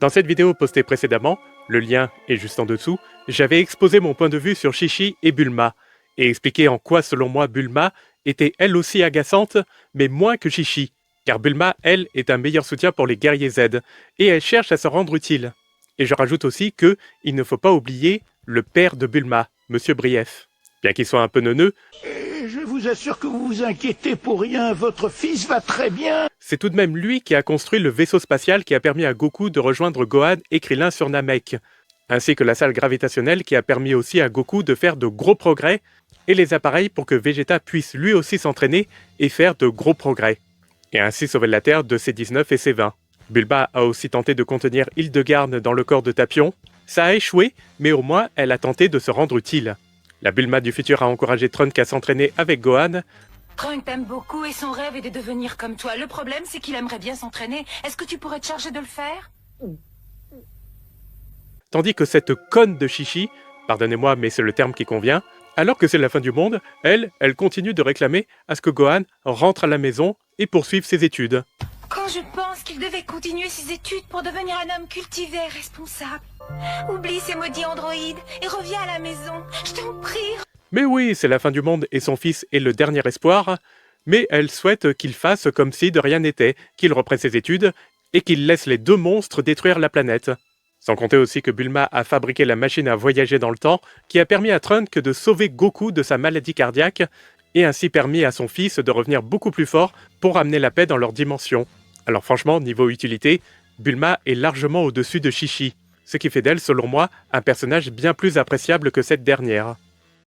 Dans cette vidéo postée précédemment, le lien est juste en dessous, j'avais exposé mon point de vue sur Chi-Chi et Bulma, et expliqué en quoi selon moi Bulma était elle aussi agaçante, mais moins que Chi-Chi, car Bulma, elle, est un meilleur soutien pour les guerriers Z, et elle cherche à se rendre utile. Et je rajoute aussi que il ne faut pas oublier le père de Bulma, Monsieur Brief. Bien qu'il soit un peu neuneux, Je vous assure que vous vous inquiétez pour rien, votre fils va très bien. c'est tout de même lui qui a construit le vaisseau spatial qui a permis à Goku de rejoindre Gohan et Krillin sur Namek, ainsi que la salle gravitationnelle qui a permis aussi à Goku de faire de gros progrès, et les appareils pour que Vegeta puisse lui aussi s'entraîner et faire de gros progrès, et ainsi sauver la Terre de ses 19 et ses 20. Bulma a aussi tenté de contenir Hildegarde dans le corps de Tapion. Ça a échoué, mais au moins elle a tenté de se rendre utile. La Bulma du futur a encouragé Trunks à s'entraîner avec Gohan. Trunks t'aime beaucoup et son rêve est de devenir comme toi. Le problème, c'est qu'il aimerait bien s'entraîner. Est-ce que tu pourrais te charger de le faire? Tandis que cette conne de Chi-Chi, pardonnez-moi mais c'est le terme qui convient, alors que c'est la fin du monde, elle continue de réclamer à ce que Gohan rentre à la maison et poursuive ses études. Quand je pense qu'il devait continuer ses études pour devenir un homme cultivé et responsable. Oublie ces maudits androïdes et reviens à la maison. Je t'en prie. Mais oui, c'est la fin du monde et son fils est le dernier espoir, mais elle souhaite qu'il fasse comme si de rien n'était, qu'il reprenne ses études et qu'il laisse les deux monstres détruire la planète. Sans compter aussi que Bulma a fabriqué la machine à voyager dans le temps qui a permis à Trunks de sauver Goku de sa maladie cardiaque et ainsi permis à son fils de revenir beaucoup plus fort pour amener la paix dans leur dimension. Alors franchement, niveau utilité, Bulma est largement au-dessus de Chi-Chi, ce qui fait d'elle, selon moi, un personnage bien plus appréciable que cette dernière.